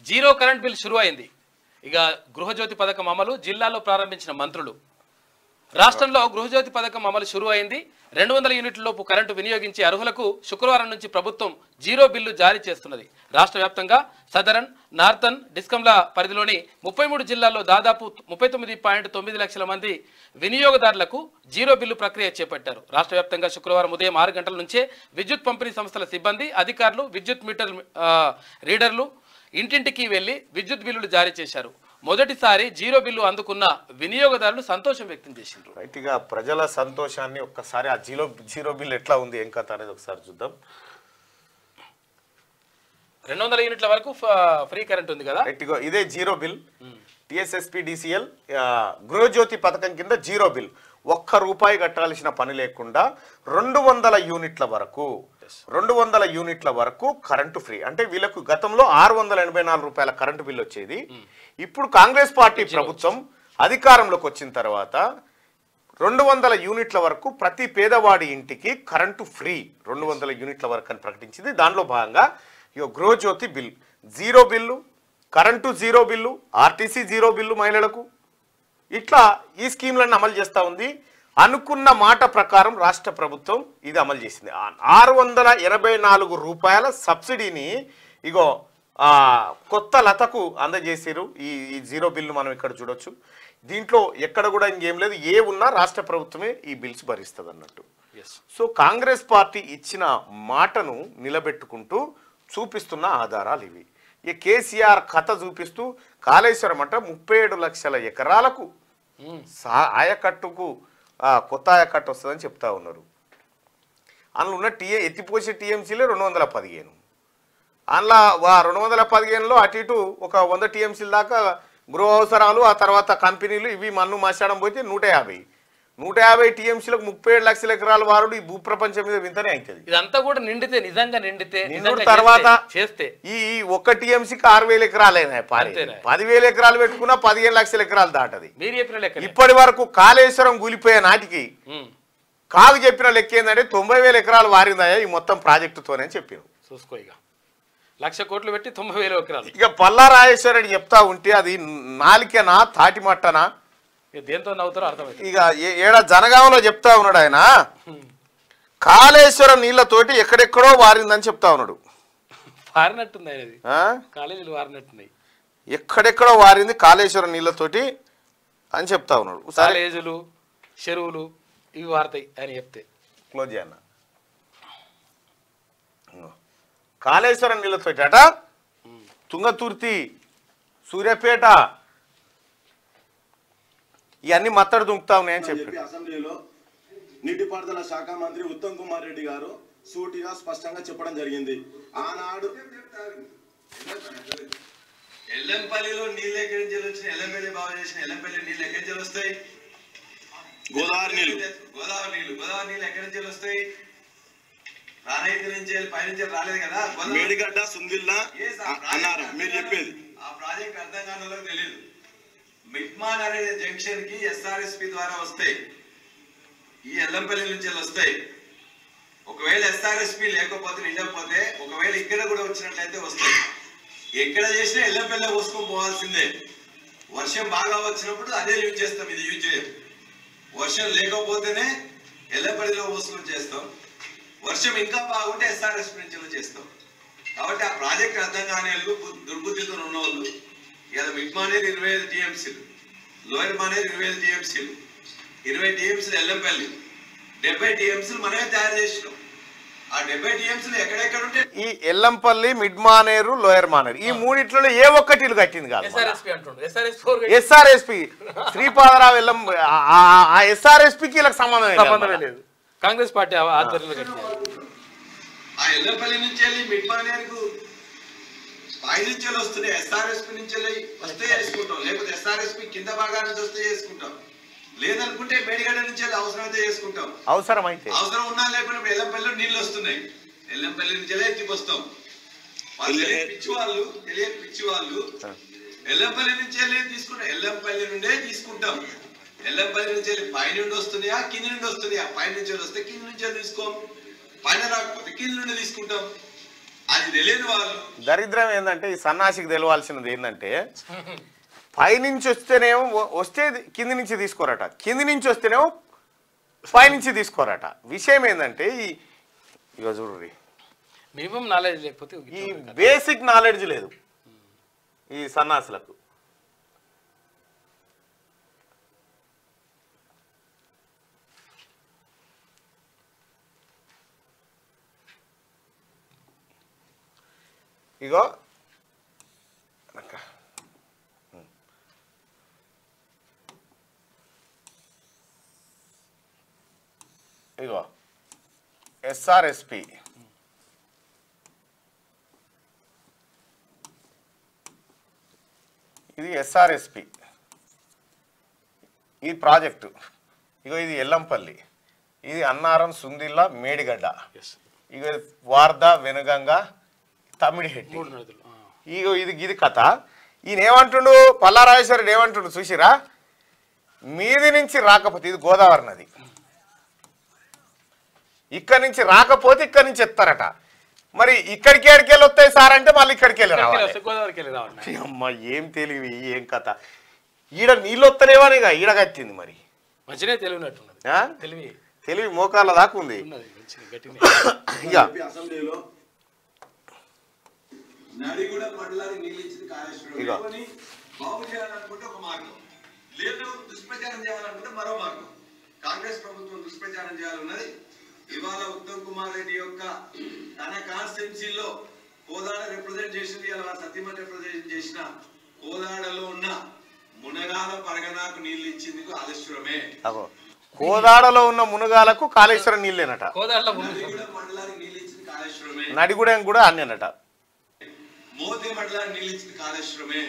Zero current bill షురు అయింది. ఇక గృహజ్యోతి పథకం అమలు జిల్లాలో ప్రారంభించిన మంత్రులు. రాష్ట్రంలో గృహజ్యోతి పథకం అమలు షురు అయింది. 200 యూనిట్ల లోపు కరెంటు వినియోగించే అర్హులకు శుక్రవారం నుంచి ప్రభుత్వం జీరో బిల్లు జారీ చేస్తున్నది. రాష్ట్ర వ్యాప్తంగా సదరన్, నార్థన్ డిస్కంల పరిధిలోని 33 జిల్లాల్లో దాదాపు 39.9 లక్షల మంది వినియోగదారులకు జీరో బిల్లు ప్రక్రియ చేపట్టారు. రాష్ట్ర వ్యాప్తంగా శుక్రవారం ఉదయం 6 గంటల నుంచే విద్యుత్ పంపిణీ సంస్థల సిబ్బంది, అధికారులు, విద్యుత్ మీటర్ రీడర్లు ఇంటింటికి వెళ్లి విద్యుత్ బిల్లులు జారీ చేశారు. మొదటిసారి జీరో బిల్లు అందుకున్న వినియోగదారులు సంతోషం వ్యక్తం చేశారు. రైట్గా ప్రజల సంతోషాన్ని ఒక్కసారి ఆ జీరో బిల్ ఎట్లా ఉంది ఏం కథ అనేది ఒకసారి చూద్దాం. 200 యూనిట్ల వరకు ఫ్రీ కరెంట్ ఉంది కదా. ఇదే zero bill. TSSP DCL Gruhajyothi పథకం కింద జీరో బిల్. ₹1 కట్టాల్సిన పని లేకుండా 200 యూనిట్ల వరకు కరెంటు ఫ్రీ. అంటే వీళ్ళకు గతంలో ₹684 కరెంటు బిల్ వచ్చేది. ఇప్పుడు కాంగ్రెస్ పార్టీ ప్రభుత్వం అధికారంలోకి వచ్చిన తర్వాత 200 యూనిట్ల వరకు ప్రతి పేదవాడి ఇంటికి కరెంటు ఫ్రీ 200 యూనిట్ల వరకు అని ప్రకటించింది. దానిలో భాగంగా Gruhajyothi bill, zero bill, current zero bill, RTC zero bill మహిళలకు, ఇట్లా ఈ స్కీమ్లను అమలు చేస్తూ ఉంది. అనుకున్న మాట ప్రకారం రాష్ట్ర ప్రభుత్వం ఇది అమలు చేసింది. ₹684 సబ్సిడీని కొత్త లతకు అందజేసారు. ఈ జీరో బిల్లు మనం ఇక్కడ చూడొచ్చు. దీంట్లో ఎక్కడ కూడా ఇంకేం లేదు, ఏ ఉన్నా రాష్ట్ర ప్రభుత్వమే ఈ బిల్స్ భరిస్తుంది అన్నట్టు. సో కాంగ్రెస్ పార్టీ ఇచ్చిన మాటను నిలబెట్టుకుంటూ చూపిస్తున్న ఆధారాలు ఇవి. ఈ కేసీఆర్ కథ చూపిస్తూ కాళేశ్వరం అంట 37 లక్షల ఎకరాలకు ఆయకట్టుకు కొత్త ఆయకట్టు వస్తుందని చెప్తా ఉన్నారు. అందులో ఉన్న ఎత్తిపోసే టీఎంసీలే 215. అందులో 215లో అటు ఇటు ఒక 100 టీఎంసీల దాకా గృహ అవసరాలు, ఆ తర్వాత కంపెనీలు, ఇవి మన్ను మశాడం పోతే 150 టీఎంసీలకు 37 లక్షల ఎకరాల వారుడు ఈ భూప్రపంచం మీద వింతనే అవుతుంది. ఇదంతా కూడా నిండితే నిజంగా నిండితే తర్వాత చేస్తే ఈ ఒక్క టీఎంసీకి 6000 ఎకరాలైనా 10,000 ఎకరాలు పెట్టుకున్నా 15 లక్షల ఎకరాలు దాటది. ఇప్పటి వరకు కాళేశ్వరం కూలిపోయే నాటికి కాగు చెప్పిన లెక్క ఏంటంటే 90,000 ఎకరాలు వారిందాయా ఈ మొత్తం ప్రాజెక్టుతోనే చెప్పారు. చూసుకో, ఇక 1,00,000 కోట్లు పెట్టి 90,000 ఎకరాలు. ఇక పల్లారాజేశ్వరుడు చెప్తా ఉంటే అది నాలికేనా తాటిమట్టనా దేంతో నవ్వుతారో అర్థమైంది. ఇక ఏడ జనగాంలో చెప్తా ఉన్నాడు ఆయన, కాళేశ్వరం నీళ్లతోటి ఎక్కడెక్కడో వారిందని చెప్తా ఉన్నాడు. వారినట్టుంది అనేది, కాలేజీలు వారినట్టున్నాయి, ఎక్కడెక్కడో వారింది కాళేశ్వరం నీళ్లతోటి అని చెప్తా ఉన్నాడు. కాలేజీలు, చెరువులు ఇవి వారతాయి అని చెప్తే క్లోజ్ చేయన్న. కాళేశ్వరం నీళ్లతోటి అట తుంగతుర్తి, సూర్యాపేట ఇవన్నీ మత్తడి దుంకుతా ఉన్నాయని చెప్పి అసెంబ్లీలో నీటిపారుదల శాఖ మంత్రి ఉత్తమ్ కుమార్ రెడ్డి గారు సూటిగా స్పష్టంగా చెప్పడం జరిగింది. ఆనాడు ఎల్లంపల్లిలో నీళ్ళు ఎక్కడి నుంచి వచ్చినాయి, ఎల్లంపల్లి బాగు చేసిన ఎల్లంపల్లి నీళ్ళు ఎక్కడి నుంచి వస్తాయి? గోదావరి నీళ్ళు ఎక్కడి నుంచి వస్తాయి? రానైతి నుంచి పైనుంచి రాలేదు కదా. మేడిగడ్డ, సుందిల్లా అన్నారు మీరు చెప్పేది. ఆ ప్రాజెక్ట్ అర్థం కాని వాళ్ళకి తెలియదు. మిట్మాన్ అనే జంక్షన్ కి ఎస్ఆర్ఎస్పి ద్వారా వస్తాయి, ఈ ఎల్లంపల్లి నుంచి వస్తాయి. ఒకవేళ ఎస్ఆర్ఎస్పి లేకపోతే నిండకపోతే, ఒకవేళ ఇక్కడ కూడా వచ్చినట్లయితే వస్తాయి. ఎక్కడ చేసినా ఎల్లంపల్లి పోసుకొని పోవాల్సిందే. వర్షం బాగా వచ్చినప్పుడు అదే యూజ్ చేస్తాం, ఇది యూజ్ చేయం. వర్షం లేకపోతేనే ఎల్లంపల్లిలో పోసుకొని చేస్తాం. వర్షం ఇంకా బాగుంటే ఎస్ఆర్ఎస్పి నుంచి చేస్తాం. కాబట్టి ఆ ప్రాజెక్ట్ అర్థం కాని వాళ్ళు, దుర్బుద్ధితో ఉన్న వాళ్ళు ఇలా మిడ్ మానేరు 25 టీఎంసీలు, లోయర్ మానేరు 25 టీఎంసీలు, 20 టీఎంసీలు ఎల్లంపల్లి, 70 టీఎంసీలు మనమే తయారు చేసినాం. ఆ 70 టీఎంసీలు ఎక్కడెక్కడ ఉంటే ఈ ఎల్లంపల్లి, మిడ్ మానేరు, లోయర్ మానేరు ఈ మూడిట్లో ఏ ఒక్కటి కట్టింది కాదు. ఎస్ఆర్ఎస్పి శ్రీపాదరావు ఎల్లం ఆ ఎస్ఆర్ఎస్పికి ఇలా సంబంధం లేదు. కాంగ్రెస్ పార్టీ ఆధ్వర్యంలో కట్టింది. ఆ ఎల్లంపల్లి నుంచి వెళ్ళి మిడ్ మానేరుకు పై నుంచి వస్తున్నాయి, ఎస్ఆర్ఎస్పి నుంచి వస్తే చేసుకుంటాం, లేకపోతే ఎస్ఆర్ఎస్పి కింద భాగాల నుంచి వస్తే చేసుకుంటాం, లేదనుకుంటే మేడిగడ్డ నుంచి అవసరమైతే చేసుకుంటాం. అవసరం ఉన్నా లేకుండా ఎల్లంపల్లిలో నీళ్ళు వస్తున్నాయి, ఎల్లంపల్లి నుంచి ఎత్తిపోస్తాం. పిచ్చి వాళ్ళు ఎల్లంపల్లి నుంచి వెళ్ళి తీసుకుంటాం, ఎల్లంపల్లి నుండే తీసుకుంటాం. ఎల్లంపల్లి నుంచి వెళ్ళి పై నుండి వస్తున్నాయా కింది నుండి వస్తున్నాయా? పై నుంచి వస్తే కింది నుంచి తీసుకోం, పైన రాకపోతే కింది నుండి తీసుకుంటాం. అది తెలియని వాళ్ళు దరిద్రం ఏంటంటే ఈ సన్నాసికి తెలవాల్సినది ఏంటంటే పైనుంచి వస్తేనేమో వస్తే కింది నుంచి తీసుకోరట, కింది నుంచి వస్తేనేమో పైనుంచి తీసుకోరట. విషయం ఏంటంటే ఇక చూడ్రి మినిమం నాలెడ్జ్ లేకపోతే ఈ బేసిక్ నాలెడ్జ్ లేదు ఈ సన్నాసులకు. ఇగో ఇగో ఎస్ఆర్ఎస్పి ఇది ఎస్ఆర్ఎస్పి ఈ ప్రాజెక్టు. ఇగో ఇది ఎల్లంపల్లి, ఇది అన్నారం, సుందిల్ల, మేడిగడ్డ, ఇక వార్ద, వెనుగంగ, తమిడిహెట్టి. ఇగో ఇది కథ. ఈయన ఏమంటుండు పల్లారాజేశ్వరుడు ఏమంటుండు చూసిరా, మీది నుంచి రాకపోతే ఇది గోదావరి నది, ఇక్కడి నుంచి రాకపోతే ఇక్కడి నుంచి ఎత్తారట. మరి ఇక్కడికి ఎక్కడికెళ్ళి వస్తాయి సార్ అంటే మళ్ళీ ఇక్కడికి వెళ్ళి రావాలి. అమ్మ ఏం తెలివి ఏం కథ. ఈడ నీళ్ళు వస్తలేవనిగా ఈడ కట్టింది. మరి మంచిగా తెలివినట్టున్నది, తెలివి మోకాళ్ళ దాకా ఉంది. అసెంబ్లీలో నడిగూడ మండలానికి నీళ్ళు ఇచ్చింది కాళేశ్వరం. బాగు చేయాలనుకుంటే ఒక మార్గం, లేదు దుష్ప్రచారం చేయాలనుకుంటే మరో మార్గం. కాంగ్రెస్ ప్రభుత్వం దుష్ప్రచారం చేయాలన్నది. ఇవాళ ఉత్తమ్ కుమార్ రెడ్డి యొక్క తన కాన్స్టిట్యున్సీలో కోదాడ రిప్రజెంట్ చేసింది, ఇలా సత్యమని రిప్రజెంట్ చేసిన కోదాడలో ఉన్న మునగాల పరగనాకు నీళ్లు ఇచ్చింది కాళేశ్వరమే. కోదాడలో ఉన్న మునగాలకు కాళేశ్వరం నీళ్ళేనట. మండలానికి నీళ్ళు ఇచ్చింది కాళేశ్వరమే. నడిగూడెం కూడా అన్నేనట. మోతే మండలానికి నీళ్ళు ఇచ్చింది కాళేశ్వరమే.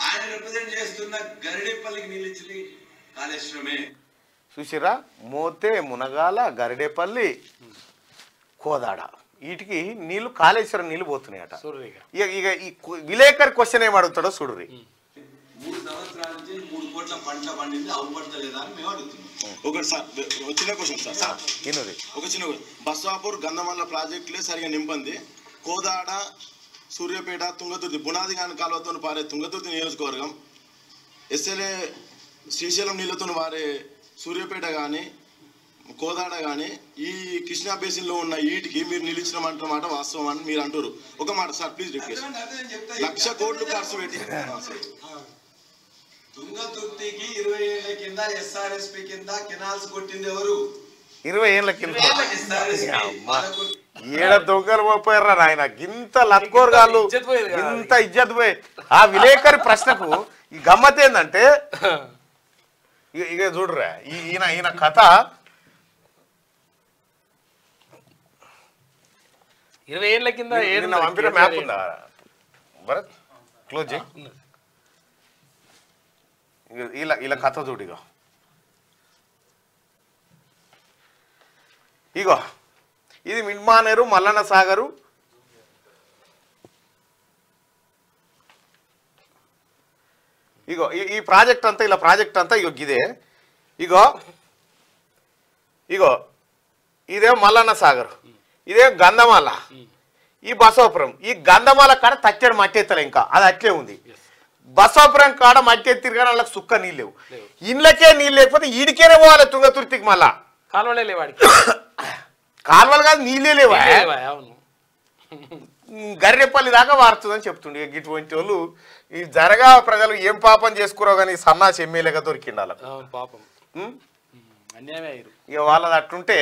ఆయన రిప్రజెంట్ చేస్తున్న గరిడేపల్లికి నీళ్ళు ఇచ్చింది కాళేశ్వరమే. చూసిరా, మోతే, మునగాల, గరిడేపల్లి, కోదాడ వీటికి నీళ్లు కాళేశ్వరం నీళ్లు పోతున్నాయట. ఇక ఈ విలేకరి క్వశ్చన్ ఏం అడుగుతాడో చూడుర్రి. 3 సంవత్సరాల నుంచి 3 కోట్ల పంట పండింది, అవుపడతలేదా అని మేము అడుగుతున్నాం. ఒకటి సార్, చిన్న క్వశ్చన్ సార్, ఒక చిన్న బస్వాపూర్ గంధమల్ల ప్రాజెక్టులే సరిగా నింపంది. కోదాడ, సూర్యాపేట, తుంగతుర్తి, బునాది గాని కాలువతో పారే తుంగతుర్తి నియోజకవర్గం, ఎస్ఎల్ఏ శ్రీశైలం నీళ్లతో పారే సూర్యాపేట కానీ కోదాడ కానీ ఈ కృష్ణా బేసిన్లో ఉన్న వీటికి మీరు నిలిచిన మాట వాస్తవం అని మీరు అంటారు. ఒక మాట సార్ ప్లీజ్ రిక్వెస్ట్. 1,00,000 కోట్లు ఖర్చు పెట్టి తుంగతుర్తికి 20 ఏళ్ల కింద ఎస్ఆర్ఎస్పి కింద కెనాల్స్ కొట్టింది ఎవరు? 20 ఏళ్ల కింద. ఏడ దొంగలు పోయారా నాయన, గింత లత్కోరగాళ్ళు, ఇంత ఇజ్జత్ పోయి. ఆ విలేకరి ప్రశ్నకు ఈ గమ్మత్ ఏంటంటే ఇక చూడరా ఈయన కథ. 20 ఏళ్ల కింద పంపిన మ్యాప్ ఉందా భరత్? క్లోజ్ చేయి. ఇలా కథ చూడు. ఇగో ఇది మిడ్మానేరు, మల్లన్న సాగరు, ఇగో ఈ ప్రాజెక్ట్ అంతా ఇలా ప్రాజెక్ట్ అంతా ఇగో ఇదే. ఇగో ఇదేమో మల్లన్న సాగరు, ఇదేమో గంధమాల, ఈ బసవపురం. ఈ గంధమాల కాడ తచ్చడి మట్టి ఎత్తలే, ఇంకా అది అట్లే ఉంది. బసవపురం కాడ మట్టి ఎత్తిరు కానీ వాళ్ళకి సుక్క నీళ్ళు లేవు. ఇండ్లకే నీళ్ళు లేకపోతే ఈడికేనే పోవాలి తుంగతుర్తికి. మళ్ళా కాలువలే లేవాడికి, కాలువలు కాదు నీళ్ళే లేవా. గర్రెపల్లి దాకా వారుతుందని చెప్తుండే. ఇటువంటి వాళ్ళు ఈ జరగా ప్రజలు ఏం పాపం చేసుకురో కానీ సన్నాసి ఎమ్మెల్యేగా దొరికిండాలి. పాపం అన్యాయమే. ఇక వాళ్ళది అట్లుంటే